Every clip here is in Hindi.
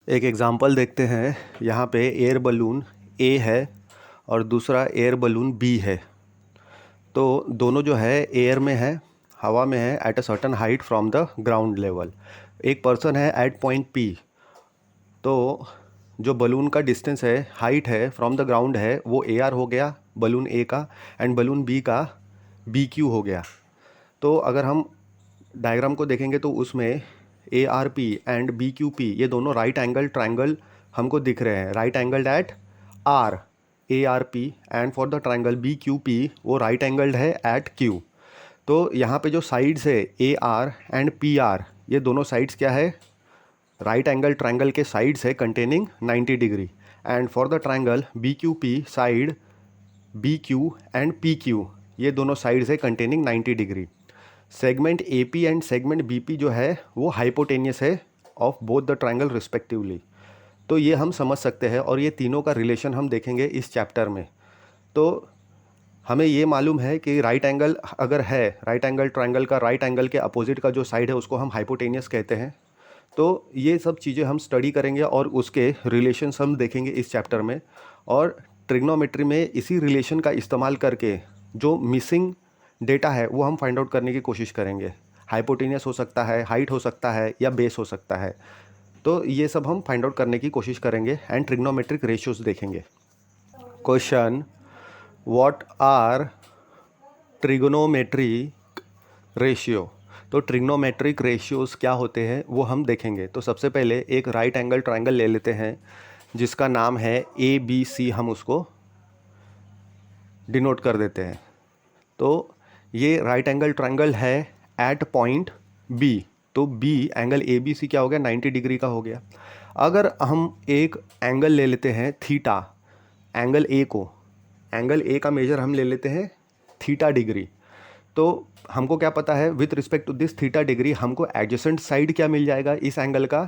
एक एग्ज़ाम्पल देखते हैं। यहाँ पे एयर बलून ए है और दूसरा एयर बलून बी है। तो दोनों जो है एयर में है, हवा में है, at a certain height from the ground level. एक पर्सन है एट पॉइंट पी। तो जो बलून का डिस्टेंस है, हाइट है फ्रॉम द ग्राउंड है, वो ए आर हो गया बलून ए का, एंड बलून बी का बी क्यू हो गया। तो अगर हम डायग्राम को देखेंगे तो उसमें A R P and B Q P ये दोनों राइट एंगल ट्रायंगल हमको दिख रहे हैं। Right angled at R, A R P, and for the triangle B Q P वो राइट एंगल्ड है एट क्यू। तो यहाँ पे जो साइड्स है A R and P R, ये दोनों साइड्स क्या है, राइट एंगल ट्रायंगल के साइड्स है containing 90 degree. And for the triangle B Q P side B Q and P Q, ये दोनों साइड्स है containing 90 degree. Segment A P and segment B P जो है वो हाइपोटेनियस है of both the triangle respectively. तो ये हम समझ सकते हैं और ये तीनों का रिलेशन हम देखेंगे इस चैप्टर में। तो हमें ये मालूम है कि राइट एंगल अगर है, राइट एंगल ट्रायंगल का राइट एंगल के अपोजिट का जो साइड है उसको हम हाइपोटेनियस कहते हैं। तो ये सब चीज़ें हम स्टडी करेंगे और उसके रिलेशंस हम देखेंगे इस चैप्टर में। और ट्रिग्नोमेट्री में इसी रिलेशन का इस्तेमाल करके जो मिसिंग डेटा है वो हम फाइंड आउट करने की कोशिश करेंगे। हाइपोटेनियस हो सकता है, हाइट हो सकता है, या बेस हो सकता है। तो ये सब हम फाइंड आउट करने की कोशिश करेंगे एंड ट्रिग्नोमेट्रिक रेशियोज देखेंगे। Question, what are trigonometric ratio. तो ट्रिग्नोमेट्रिक रेशियोज क्या होते हैं वो हम देखेंगे। तो सबसे पहले एक राइट एंगल ट्रायंगल ले लेते हैं जिसका नाम है ए बी सी, हम उसको डिनोट कर देते हैं। तो ये राइट एंगल ट्रायंगल है एट पॉइंट बी। तो B angle A B C क्या हो गया, 90 डिग्री का हो गया। अगर हम एक एंगल ले लेते हैं थीटा, एंगल ए को, एंगल ए का मेजर हम ले लेते हैं थीटा डिग्री। तो हमको क्या पता है, with respect to this theta degree हमको एडजेसेंट साइड क्या मिल जाएगा, इस एंगल का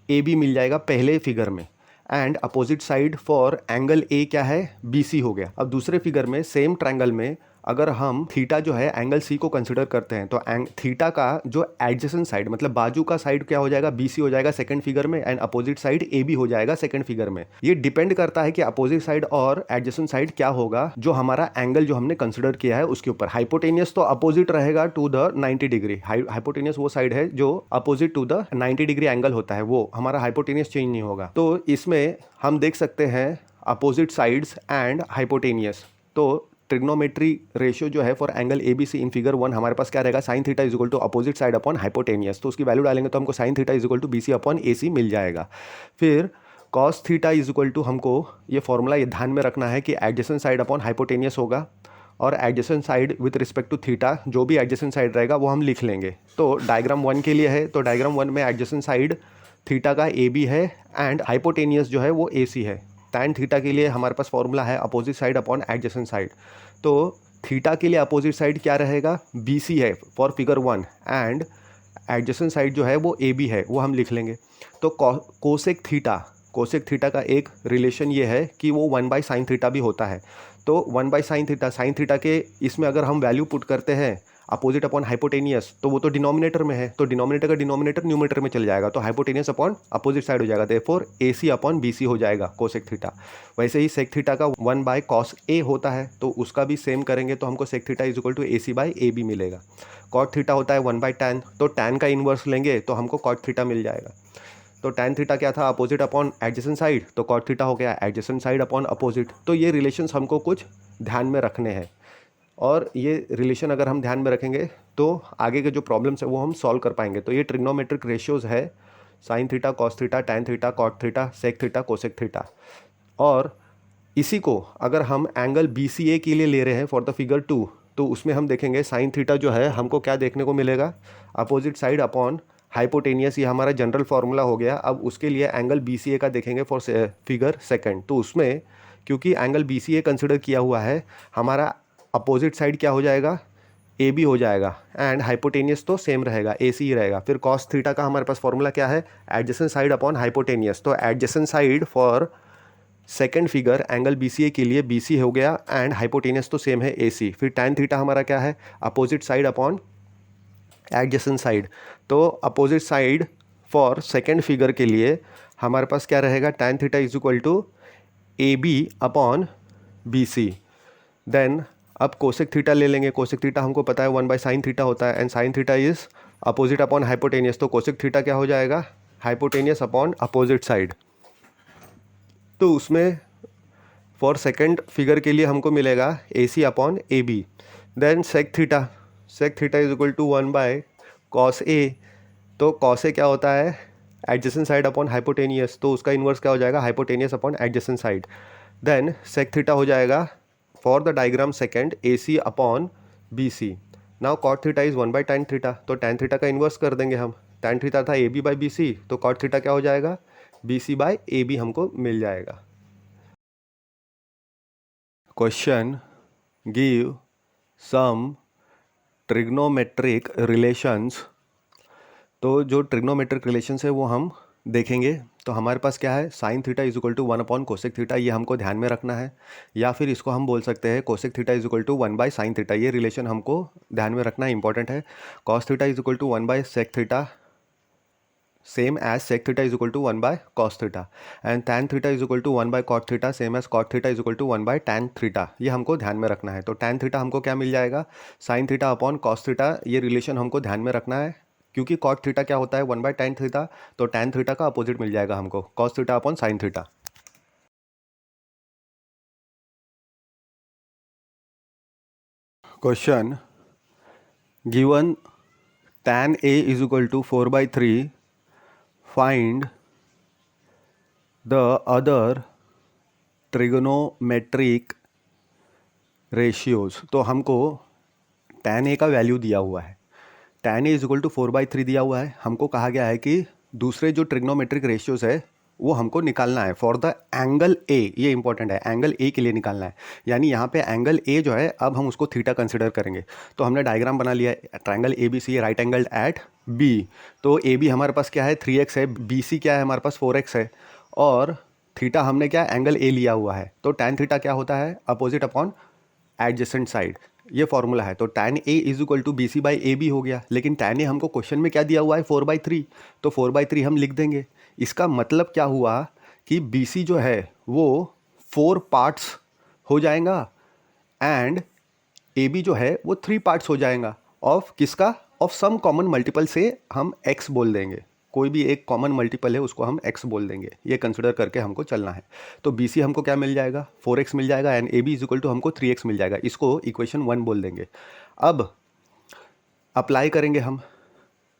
ए बी मिल जाएगा पहले फिगर में। And opposite side for angle ए क्या है, बी सी हो गया। अब दूसरे फिगर में सेम ट्रायंगल में अगर हम थीटा जो है एंगल सी को कंसिडर करते हैं तो थीटा का जो एडजेसेंट साइड मतलब बाजू का साइड क्या हो जाएगा, बी सी हो जाएगा सेकंड फिगर में, and opposite side A B हो जाएगा सेकंड फिगर में। ये डिपेंड करता है कि अपोजिट साइड और एडजेसेंट साइड क्या होगा जो हमारा एंगल जो हमने कंसिडर किया है उसके ऊपर। हाइपोटेनियस तो अपोजिट रहेगा टू द 90 डिग्री। हाइपोटेनियस वो साइड है जो opposite to the 90 degree angle होता है, वो हमारा हाइपोटेनियस चेंज नहीं होगा। तो इसमें हम देख सकते हैं अपोजिट साइड्स एंड हाइपोटेनियस। तो ट्रिग्नोमेट्री रेशियो जो है for angle A B C in figure 1 हमारे पास क्या रहेगा, sine theta is equal to opposite side upon hypotenuse. तो उसकी वैल्यू डालेंगे तो हमको sine theta is equal to B C upon A C मिल जाएगा। फिर cos theta is equal to, हमको ये फॉर्मूला ये ध्यान में रखना है कि एडजेसेंट साइड अपॉन हाइपोटेनियस होगा, और adjacent side with respect to theta जो भी एडजेसेंट साइड रहेगा वो हम लिख लेंगे। तो डायग्राम 1 के लिए है, तो डायग्राम 1 में एडजेसेंट साइड थीटा का ए बी है एंड हाइपोटेनियस जो है वो ए सी है। टैन थीटा के लिए हमारे पास फॉर्मूला है opposite side upon adjacent side. तो थीटा के लिए अपोजिट साइड क्या रहेगा, बी सी है for figure 1, and adjacent side जो है वो ए बी है, वो हम लिख लेंगे। तो कोसेक थीटा का एक रिलेशन ये है कि वो 1 साइन थीटा भी होता है। तो 1 साइन थीटा के इसमें अगर हम वैल्यू पुट करते हैं अपोजिट अपॉन हाइपोटेनियस तो वो तो डिनोमिनेटर में है, तो डिनोमिनेटर का डिनोमिनेटर न्यूमरेटर में चल जाएगा, तो हाइपोटेनियस अपॉन अपोजिट साइड हो जाएगा, देयरफॉर ए सी अपॉन बी सी हो जाएगा कोसेक थीटा। वैसे ही सेक थीटा का 1 कॉस ए होता है, तो उसका भी सेम करेंगे तो हमको sec theta is equal to A C by A B मिलेगा। कॉट थीटा होता है 1 टैन, तो टैन का इन्वर्स लेंगे तो हमको कॉट थीटा मिल जाएगा। तो टैन थीटा क्या था, अपोजिट अपॉन एडजेसेंट साइड, तो कॉट थीटा हो गया एडजेसेंट साइड अपॉन अपोजिट। तो ये रिलेशंस हमको कुछ ध्यान में रखने हैं, और ये रिलेशन अगर हम ध्यान में रखेंगे तो आगे के जो प्रॉब्लम्स है वो हम सॉल्व कर पाएंगे। तो ये ट्रिग्नोमेट्रिक रेशियोज है, sine theta, cos theta, tan theta, cot theta, sec theta, cosec theta. और इसी को अगर हम एंगल बी सी ए के लिए ले रहे हैं फॉर द फिगर 2, तो उसमें हम देखेंगे साइन थीटा जो है हमको क्या देखने को मिलेगा, अपोजिट साइड अपॉन हाइपोटेनियस। ये हमारा जनरल फार्मूला हो गया। अब उसके लिए एंगल बी सी ए का देखेंगे फॉर फिगर सेकंड। तो उसमें क्योंकि एंगल बी सी ए कंसिडर किया हुआ है, हमारा अपोजिट साइड क्या हो जाएगा, ए बी हो जाएगा, एंड हाइपोटेनियस तो सेम रहेगा, ए सी ही रहेगा। फिर कॉस थीटा का हमारे पास फॉर्मूला क्या है, एडजेसेंट साइड अपॉन हाइपोटेनियस। तो adjacent side for second figure angle B C A के लिए बी सी हो गया, एंड हाइपोटेनियस तो सेम है ए सी। फिर टैन थीटा हमारा क्या है, opposite side upon adjacent side. तो opposite side for second figure के लिए हमारे पास क्या रहेगा, tan theta is equal to A B upon B C. Then अब कोसेक थीटा ले लेंगे। कोसेक थीटा हमको पता है 1/sin थीटा होता है, and sin theta is opposite upon hypotenuse. तो कोसेक थीटा क्या हो जाएगा, हाइपोटेनियस अपॉन अपोजिट साइड। तो उसमें फॉर सेकंड फिगर के लिए हमको मिलेगा A C upon A B. Then sec theta is equal to 1/cos A. तो cos ए क्या होता है, एडजेसेंट साइड अपॉन हाइपोटेनियस, तो उसका इन्वर्स क्या हो जाएगा, hypotenuse upon adjacent side. Then sec theta हो जाएगा for the diagram second A C upon B C. Now cot theta is 1/tan theta, तो tan थीटा का इन्वर्स कर देंगे हम। tan थीटा था A B by B C, तो कॉट थीटा क्या हो जाएगा, B C by A B हमको मिल जाएगा। Question, give some trigonometric relations. तो जो ट्रिग्नोमेट्रिक रिलेशंस है वो हम देखेंगे। तो हमारे पास क्या है, sine theta is equal to 1/कोसेक थीटा, ये हमको ध्यान में रखना है। या फिर इसको हम बोल सकते हैं cosec theta is equal to 1/sin theta, ये रिलेशन हमको ध्यान में रखना इंपॉर्टेंट है। Cos theta is equal to 1/sec theta, same as sec theta is equal to 1/cos theta, and tan theta is equal to 1/cot theta, same as cot theta is equal to 1/tan theta, ये हमको ध्यान में रखना है। तो tan थीटा हमको क्या मिल जाएगा, sin theta upon cos theta, ये रिलेशन हमको ध्यान में रखना है, क्योंकि cot थीटा क्या होता है 1/tan थीटा, तो tan थीटा का अपोजिट मिल जाएगा हमको, cos theta upon sin theta. Question, given tan A is equal to 4/3, find the other trigonometric ratios. तो हमको tan A का वैल्यू दिया हुआ है, tan A is equal to 4/3 दिया हुआ है। हमको कहा गया है कि दूसरे जो ट्रिग्नोमेट्रिक रेशियोज है वो हमको निकालना है फॉर द एंगल ए, ये इंपॉर्टेंट है, एंगल ए के लिए निकालना है। यानी यहाँ पे एंगल ए जो है अब हम उसको थीटा कंसिडर करेंगे। तो हमने डायग्राम बना लिया है, triangle A B C right angled at B. तो ए बी हमारे पास क्या है 3x है, बी सी क्या है हमारे पास 4x है, और थीटा हमने क्या एंगल ए लिया हुआ है। तो tan थीटा क्या होता है, अपोजिट अपॉन एडजेसेंट साइड, ये फॉर्मूला है। तो tan A is equal to B C by A B हो गया, लेकिन tan A हमको क्वेश्चन में क्या दिया हुआ है 4/3, तो 4/3 हम लिख देंगे। इसका मतलब क्या हुआ कि बी सी जो है वो 4 पार्ट्स हो जाएगा, एंड ए बी जो है वो 3 पार्ट्स हो जाएगा ऑफ किसका, ऑफ सम कॉमन मल्टीपल से हम x बोल देंगे, कोई भी एक कॉमन मल्टीपल है उसको हम x बोल देंगे, ये कंसिडर करके हमको चलना है। तो बी सी हमको क्या मिल जाएगा 4x मिल जाएगा, and A B is equal to हमको 3x मिल जाएगा, इसको इक्वेशन 1 बोल देंगे। अब अप्लाई करेंगे हम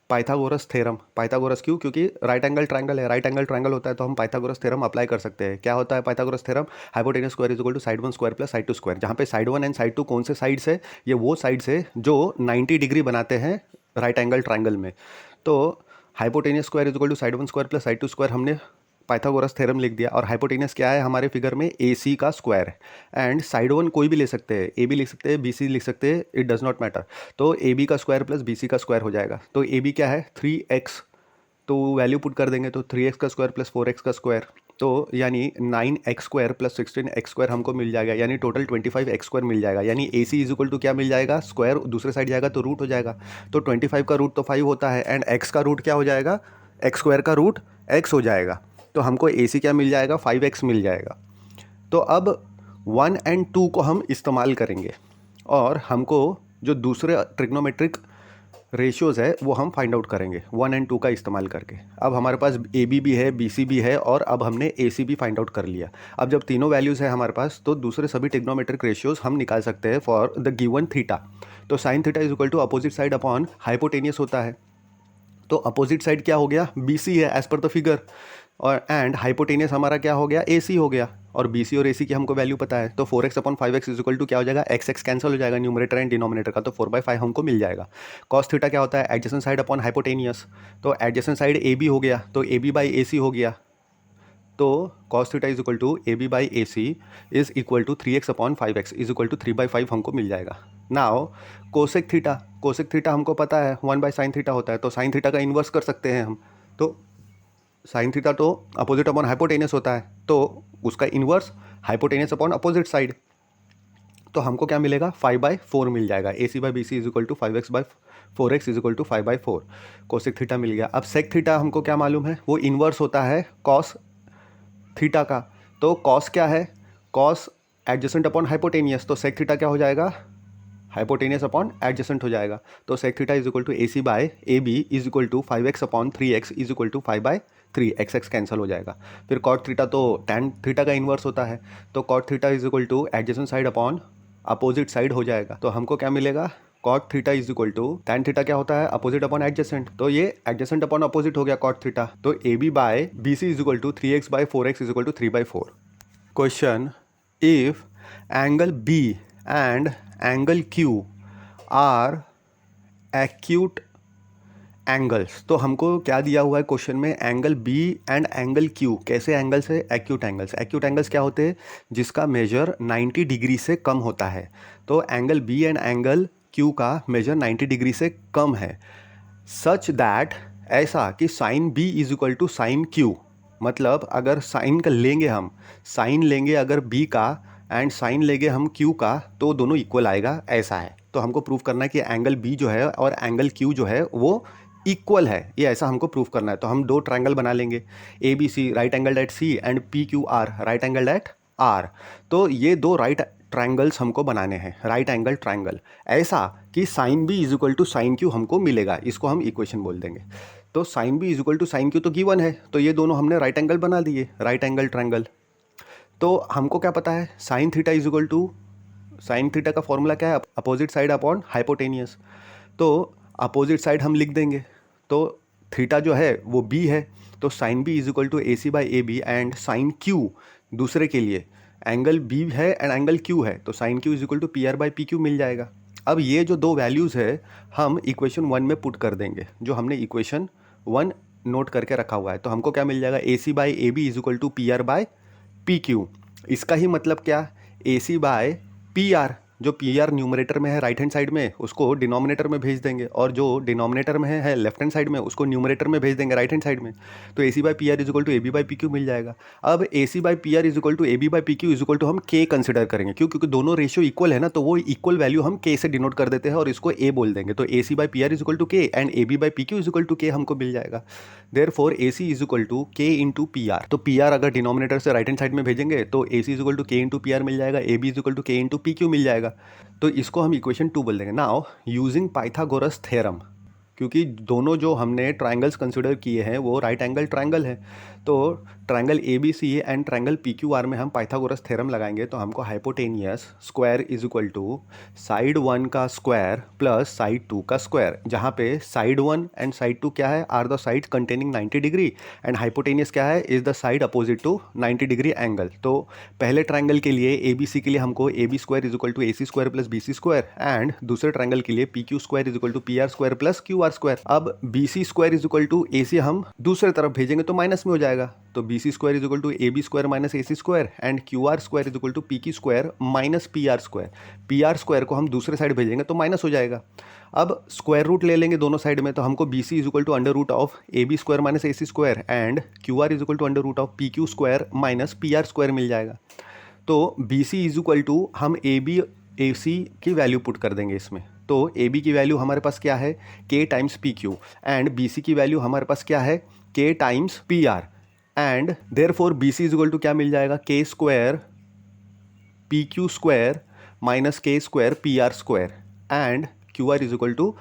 पाइथागोरस थ्योरम। पाइथागोरस क्यों, क्योंकि राइट एंगल ट्रायंगल है, राइट एंगल ट्रायंगल होता है तो हम पाइथागोरस थ्योरम अप्लाई कर सकते हैं। क्या होता है Pythagoras theorem, hypotenuse square is equal to side 1 square plus side 2 square, जहाँ पे साइड 1 एंड साइड 2 कौन से साइड्स है, ये वो साइड्स है जो 90 डिग्री बनाते हैं राइट एंगल ट्रायंगल में। तो hypotenuse square is equal to side 1 square plus side 2 square हमने पाइथागोरस थ्योरम लिख दिया। और हाइपोटेनियस क्या है हमारे फिगर में, ए सी का स्क्वायर है, एंड साइड 1 कोई भी ले सकते हैं, ए बी लिख सकते हैं, बी सी लिख सकते हैं, इट डज नॉट मैटर। तो ए बी का स्क्वायर प्लस बी सी का स्क्वायर हो जाएगा। तो ए बी क्या है 3x, तो वैल्यू पुट कर देंगे, तो 3x का स्क्वायर प्लस 4x का स्क्वायर, तो यानी 9x square plus 16x square हमको मिल जाएगा, यानी टोटल 25x स्क्वायर मिल जाएगा। यानी ए सी इज इक्वल टू क्या मिल जाएगा, स्क्वायर दूसरे साइड जाएगा तो रूट हो जाएगा। तो 25 का रूट तो 5 होता है, एंड x का रूट क्या हो जाएगा, x स्क्वायर का रूट x हो जाएगा। तो हमको ए सी क्या मिल जाएगा 5x मिल जाएगा। तो अब 1 एंड 2 को हम इस्तेमाल करेंगे, और हमको जो दूसरे ट्रिग्नोमेट्रिक रेशियोज़ है वो हम फाइंड आउट करेंगे 1 एंड 2 का इस्तेमाल करके। अब हमारे पास ए बी भी है, बी सी भी है, और अब हमने ए सी भी फाइंड आउट कर लिया। अब जब तीनों वैल्यूज़ है हमारे पास, तो दूसरे सभी ट्रिग्नोमेट्रिक रेशियोज़ हम निकाल सकते हैं फॉर द गिवन थीटा। तो sine theta is equal to opposite side upon hypotenuse होता है, तो अपोजिट साइड क्या हो गया बी सी है एज पर द फिगर, और एंड हाइपोटेनियस हमारा क्या हो गया ए सी हो गया, और बी सी और ए सी की हमको वैल्यू पता है। तो 4x upon 5x is equal to क्या हो जाएगा, x कैंसिल हो जाएगा न्यूमरेटर एंड डिनोमिनेटर का, तो 4/5 हमको मिल जाएगा। कॉस थीटा क्या होता है, एडजेसेंट साइड अपॉन हाइपोटेनियस, तो एडजेसेंट साइड ए बी हो गया, तो ए बी बाई ए सी हो गया। तो cos theta is equal to A B by A C is equal to 3x upon 5x is equal to 3/5 हमको मिल जाएगा। नाउ कोसेक थीटा हमको पता है 1/sin थीटा होता है, तो साइन थीटा का इन्वर्स कर सकते हैं हम। तो साइन थीटा तो अपोजिट अपॉन हाइपोटेनियस होता है, तो उसका inverse hypotenuse upon opposite side, तो हमको क्या मिलेगा 5/4 मिल जाएगा। A C by B C is equal to 5x by 4x is equal to 5/4 cosec theta मिल गया। अब सेक थीटा हमको क्या मालूम है, वो इन्वर्स होता है कॉस थीटा का। तो कॉस क्या है, कॉस एडजेसेंट अपॉन हाइपोटेनियस, तो सेक थीटा क्या हो जाएगा, हाइपोटेनियस अपॉन एडजेसेंट हो जाएगा। तो sec theta is equal to AC by AB is equal to 5x upon 3x is equal to 5/3, x cancel हो जाएगा। फिर कॉट थीटा तो टैन थीटा का इन्वर्स होता है, तो cot theta is equal to adjacent side upon opposite side हो जाएगा। तो हमको क्या मिलेगा, cot theta is equal to tan theta क्या होता है, अपोजिट अपॉन एडजेसेंट, तो ये एडजेसेंट अपॉन अपोजिट हो गया कॉट थीटा। तो AB by BC is equal to 3x by 4x is equal to 3/4। Question, if angle B and angle Q are acute angles, तो हमको क्या दिया हुआ है क्वेश्चन में, angle B and angle Q कैसे एंगल्स है, एक्यूट एंगल्स। एक्यूट एंगल्स क्या होते हैं, जिसका मेजर 90 डिग्री से कम होता है। तो angle B and angle Q का मेजर 90 डिग्री से कम है, सच दैट, ऐसा कि sine B is equal to sine Q, मतलब अगर साइन का लेंगे हम, साइन लेंगे अगर B का एंड साइन लेंगे हम Q का, तो दोनों इक्वल आएगा, ऐसा है। तो हमको प्रूव करना है कि एंगल B जो है और एंगल Q जो है वो इक्वल है, ये ऐसा हमको प्रूव करना है। तो हम दो ट्रायंगल बना लेंगे, ABC right angle at C and PQR right angle at R। तो ये दो राइट ट्रायंगल्स हमको बनाने हैं, राइट एंगल ट्रायंगल, ऐसा कि sine B is equal to sine Q हमको मिलेगा, इसको हम इक्वेशन बोल देंगे। तो sine B is equal to sine Q तो गिवन है, तो ये दोनों हमने राइट एंगल बना दिए, राइट एंगल ट्रायंगल। तो हमको क्या पता है, sine theta is equal to, sine theta का फॉर्मूला क्या है, अपोजिट साइड अपॉन हाइपोटेनियस। तो अपोजिट साइड हम लिख देंगे, तो थीटा जो है वो B है, तो sine B is equal to AC by AB and sine Q दूसरे के लिए एंगल B है एंड एंगल Q है, तो sine Q is equal to PR by PQ मिल जाएगा। अब ये जो दो वैल्यूज़ है हम इक्वेशन 1 में पुट कर देंगे, जो हमने इक्वेशन 1 नोट करके रखा हुआ है। तो हमको क्या मिल जाएगा, AC by AB is equal to PR by PQ। इसका ही मतलब क्या, AC बाय PR, जो PR न्यूमरेटर में है राइट हैंड साइड में, उसको डिनोमिनेटर में भेज देंगे, और जो डिनोमिनेटर में है लेफ्ट हैंड साइड में, उसको न्यूमरेटर में भेज देंगे राइट हैंड साइड में। तो AC by PR is equal to AB by PQ मिल जाएगा। अब AC by PR is equal to AB by PQ is equal to हम K कंसिडर करेंगे, क्योंकि दोनों रेशियो इक्वल है ना, तो वो इक्वल वैल्यू हम K से डिनोट कर देते हैं और इसको A बोल देंगे। तो AC by PR is equal to K and AB by PQ is equal to K हमको मिल जाएगा। Therefore AC is equal to K into PR। तो PR अगर डिनोमिनेटर से राइट हैंड साइड में भेजेंगे तो AC is equal to K into PR मिल जाएगा, AB is equal to K into PQ मिल जाएगा। तो इसको हम इक्वेशन 2 बोल देंगे। नाउ यूजिंग पाइथागोरस थ्योरम, क्योंकि दोनों जो हमने ट्रायंगल्स कंसिडर किए हैं वो राइट एंगल ट्रायंगल है, तो triangle ABC and triangle PQR में हम पाइथागोरस थ्योरम लगाएंगे। तो हमको hypotenuse square is equal to side 1 का स्क्वायर प्लस साइड 2 का स्क्वायर, जहाँ पे साइड 1 एंड साइड 2 क्या है, are the side containing 90 degree and hypotenuse क्या है, is the side opposite to 90 degree angle. तो पहले ट्रायंगल के लिए ABC के लिए हमको AB square is equal to AC square plus BC square, and दूसरे ट्रायंगल के लिए PQ square is equal to PR square plus QR square. अब BC square is equal to AC हम दूसरे तरफ भेजेंगे तो माइनस में हो जाएगा, तो BC square is equal to AB square minus AC square and QR square is equal to PQ square minus PR square. PR square को हम दूसरे साइड भेजेंगे तो माइनस हो जाएगा। अब स्क्वायर रूट ले लेंगे दोनों साइड में, तो हमको BC is equal to under root of AB square minus AC square and QR is equal to under root of PQ square minus PR square मिल जाएगा। तो BC इज इक्वल टू हम AB AC की वैल्यू पुट कर देंगे इसमें। तो AB की वैल्यू हमारे पास क्या है, K times PQ, and BC की वैल्यू हमारे पास क्या है, K times PR, and therefore BC is equal to क्या मिल जाएगा, K square PQ square minus K square PR square and QR is equal to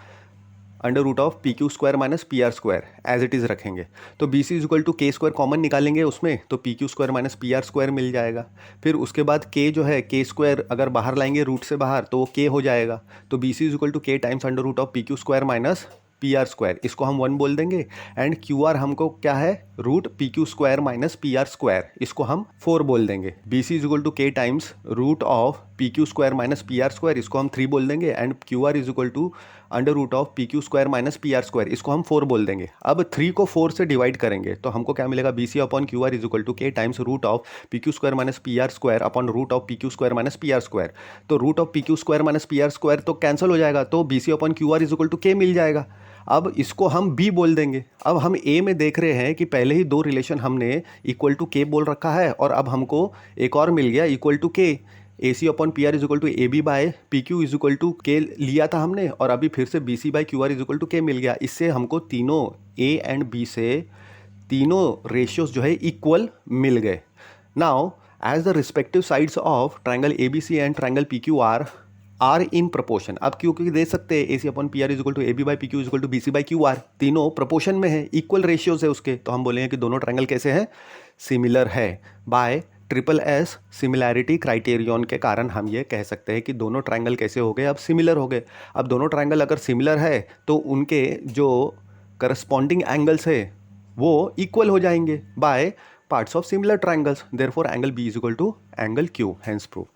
under root of PQ square minus PR square as it is रखेंगे। तो BC is equal to K square common निकालेंगे उसमें, तो PQ square minus PR square मिल जाएगा। फिर उसके बाद K जो है, K स्क्वायर अगर बाहर लाएंगे रूट से बाहर तो वो K हो जाएगा, तो BC is equal to K times under root of PQ square minus PR square, इसको हम 1 बोल देंगे, एंड QR हमको क्या है, root PQ square minus PR square, इसको हम 4 बोल देंगे। BC is equal to K times root of PQ square minus PR square, इसको हम 3 बोल देंगे, and QR is equal to under root of PQ square minus PR square, इसको हम 4 बोल देंगे। अब 3 को 4 से डिवाइड करेंगे तो हमको क्या मिलेगा, BC upon QR is equal to K times root of PQ square minus PR square upon root of PQ square minus PR square. तो root of PQ square minus PR square तो कैंसिल हो जाएगा, तो BC upon QR is equal to K मिल जाएगा। अब इसको हम B बोल देंगे। अब हम A में देख रहे हैं कि पहले ही दो रिलेशन हमने इक्वल टू K बोल रखा है, और अब हमको एक और मिल गया equal to K, A C upon P R is equal to A B by P Q is equal to K लिया था हमने, और अभी फिर से B C by Q R is equal to K मिल गया। इससे हमको तीनों ए एंड बी से तीनों रेशियोज जो है इक्वल मिल गए। Now as the respective sides of triangle A B C and triangle P Q R in proportion. अब क्योंकि दे सकते हैं A C upon P R is equal to A B by P Q is equal to B C by Q R, तीनों प्रपोर्शन में है, इक्वल रेशियोज है उसके, तो हम बोलेंगे कि दोनों ट्राइंगल कैसे हैं, सिमिलर है। Bye triple S similarity criterion के कारण हम ये कह सकते हैं कि दोनों ट्राइंगल कैसे हो गए, अब सिमिलर हो गए। अब दोनों ट्राइंगल अगर सिमिलर है तो उनके जो करस्पॉन्डिंग एंगल्स है वो इक्वल हो जाएंगे by parts of similar triangles, therefore angle B is equal to angle Q, hence prove.